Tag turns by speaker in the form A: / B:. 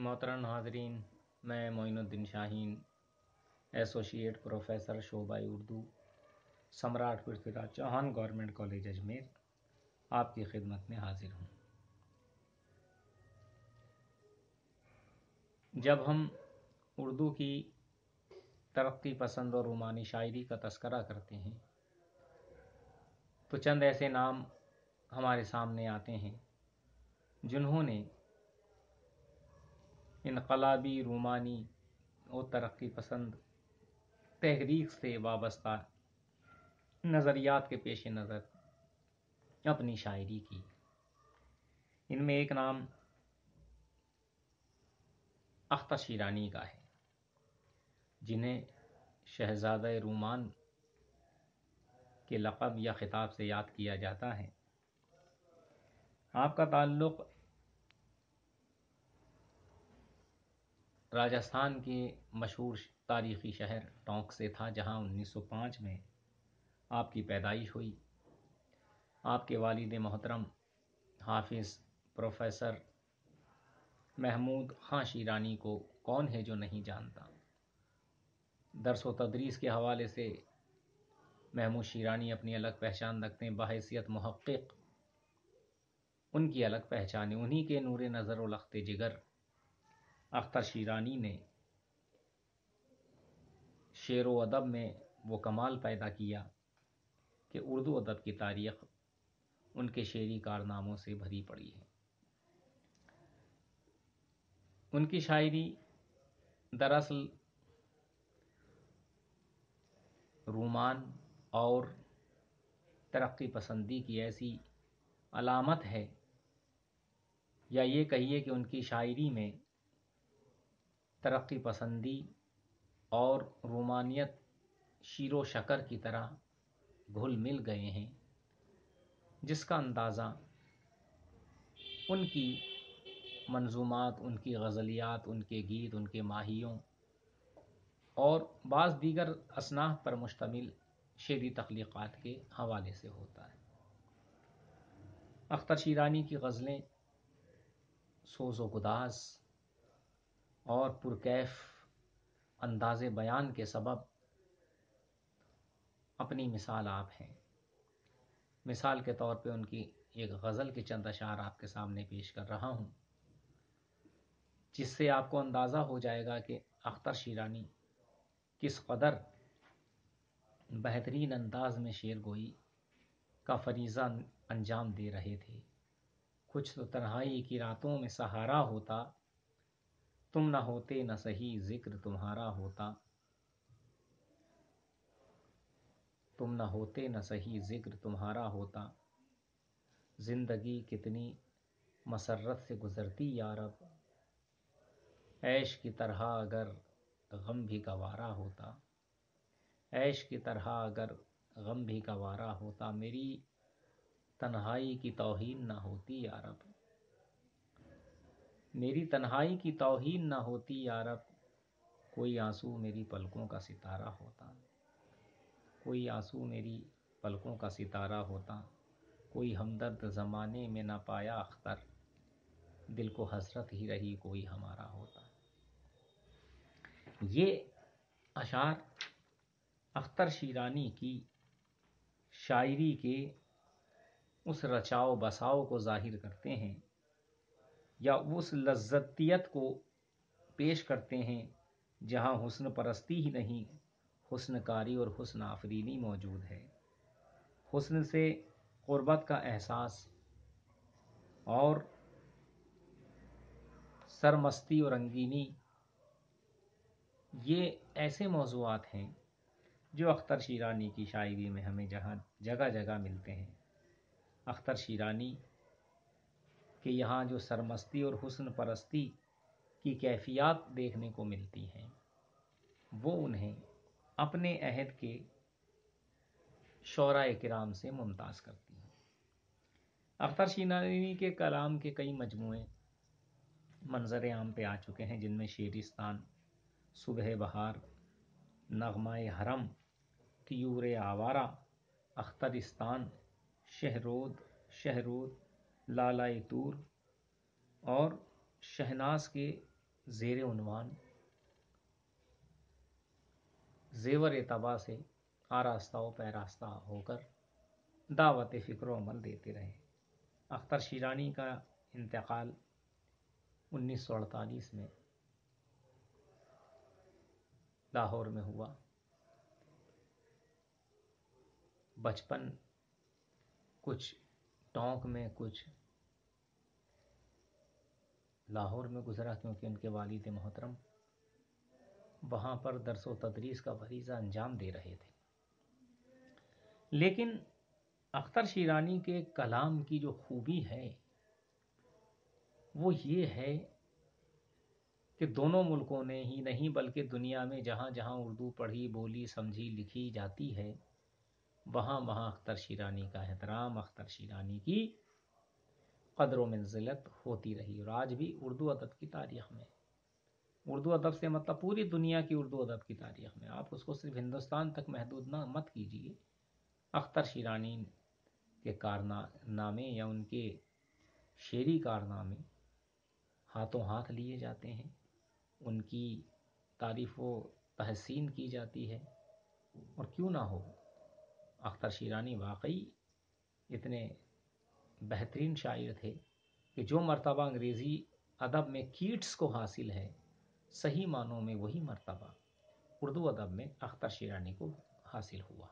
A: محترم حاضرین، میں معین الدین شاہین، ایسوسیٹ پروفیسر شعبہ اردو، سمراٹ پرتھوی راج چوہان گورنمنٹ کالج اجمیر، آپ کی خدمت میں حاضر ہوں۔ جب ہم اردو کی ترقی پسند اور رومانی شاعری کا تذکرہ کرتے ہیں تو چند ایسے نام ہمارے سامنے آتے ہیں جنہوں نے انقلابی رومانی اور ترقی پسند تحریک سے وابستہ نظریات کے پیش نظر اپنی شاعری کی۔ ان میں ایک نام اختر شیرانی کا ہے، جنہیں شہزادہ رومان کے لقب یا خطاب سے یاد کیا جاتا ہے۔ آپ کا تعلق راجستھان کے مشہور تاریخی شہر ٹونک سے تھا، جہاں 1905 میں آپ کی پیدائش ہوئی۔ آپ کے والد محترم حافظ پروفیسر محمود خاں شیرانی کو کون ہے جو نہیں جانتا۔ درس و تدریس کے حوالے سے محمود شیرانی اپنی الگ پہچان رکھتے ہیں، بحیثیت محقق ان کی الگ پہچان ہے۔ انہی کے نور نظر و لخت جگر اختر شیرانی نے شعر و ادب میں وہ کمال پیدا کیا کہ اردو ادب کی تاریخ ان کے شعری کارناموں سے بھری پڑی ہے۔ ان کی شاعری دراصل رومان اور ترقی پسندی کی ایسی علامت ہے، یا یہ کہیے کہ ان کی شاعری میں ترقی پسندی اور رومانیت شیر و شکر کی طرح گھل مل گئے ہیں، جس کا اندازہ ان کی منظومات، ان کی غزلیات، ان کے گیت، ان کے ماہیوں اور بعض دیگر اصناف پر مشتمل شعری تخلیقات کے حوالے سے ہوتا ہے۔ اختر شیرانی کی غزلیں سوز و گداز اور پرکیف انداز بیان کے سبب اپنی مثال آپ ہیں۔ مثال کے طور پہ ان کی ایک غزل کے چند اشعار آپ کے سامنے پیش کر رہا ہوں، جس سے آپ کو اندازہ ہو جائے گا کہ اختر شیرانی کس قدر بہترین انداز میں شعر گوئی کا فریضہ انجام دے رہے تھے۔ کچھ تو تنہائی کی راتوں میں سہارا ہوتا، تم نہ ہوتے نہ سہی ذکر تمہارا ہوتا، تم نہ ہوتے نہ سہی ذکر تمہارا ہوتا، زندگی کتنی مسرت سے گزرتی یا رب، عیش کی طرح اگر غم بھی گوارا ہوتا، عیش کی طرح اگر غم بھی گوارا ہوتا، میری تنہائی کی توہین نہ ہوتی یا رب، میری تنہائی کی توہین نہ ہوتی یا رب، کوئی آنسو میری پلکوں کا ستارہ ہوتا، کوئی آنسو میری پلکوں کا ستارہ ہوتا، کوئی ہمدرد زمانے میں نہ پایا اختر، دل کو حسرت ہی رہی کوئی ہمارا ہوتا۔ یہ اشعار اختر شیرانی کی شاعری کے اس رچاؤ بساؤ کو ظاہر کرتے ہیں، یا اس لذتیت کو پیش کرتے ہیں جہاں حسن پرستی ہی نہیں، حسن کاری اور حسن آفرینی موجود ہے۔ حسن سے قربت کا احساس اور سرمستی اور رنگینی، یہ ایسے موضوعات ہیں جو اختر شیرانی کی شاعری میں ہمیں جگہ جگہ ملتے ہیں۔ اختر شیرانی کہ یہاں جو سرمستی اور حسن پرستی کی کیفیات دیکھنے کو ملتی ہیں، وہ انہیں اپنے عہد کے شعراء کرام سے ممتاز کرتی ہیں۔ اختر شیرانی کے کلام کے کئی مجموعے منظر عام پہ آ چکے ہیں، جن میں شیرستان، صبح بہار، نغمہ حرم، طیور آوارہ، اخترستان، شہرود، لالۂ طور اور شہناز کے زیر عنوان زیور طبع سے آراستہ و پیراستہ ہو کر دعوت فکر و عمل دیتے رہے۔ اختر شیرانی کا انتقال 1948 میں لاہور میں ہوا۔ بچپن کچھ ٹونک میں کچھ لاہور میں گزرا، کیونکہ ان کے والد محترم وہاں پر درس و تدریس کا فریضہ انجام دے رہے تھے۔ لیکن اختر شیرانی کے کلام کی جو خوبی ہے وہ یہ ہے کہ دونوں ملکوں نے ہی نہیں بلکہ دنیا میں جہاں جہاں اردو پڑھی، بولی، سمجھی، لکھی جاتی ہے، وہاں وہاں اختر شیرانی کا احترام، اختر شیرانی کی قدر و منزلت ہوتی رہی۔ اور آج بھی اردو ادب کی تاریخ میں، اردو ادب سے مطلب پوری دنیا کی اردو ادب کی تاریخ میں، آپ اس کو صرف ہندوستان تک محدود نہ مت کیجیے، اختر شیرانی کے کارنامے یا ان کے شعری کارنامے ہاتھوں ہاتھ لیے جاتے ہیں، ان کی تعریف و تحسین کی جاتی ہے۔ اور کیوں نہ ہو، اختر شیرانی واقعی اتنے بہترین شاعر تھے کہ جو مرتبہ انگریزی ادب میں کیٹس کو حاصل ہے، صحیح معنوں میں وہی مرتبہ اردو ادب میں اختر شیرانی کو حاصل ہوا۔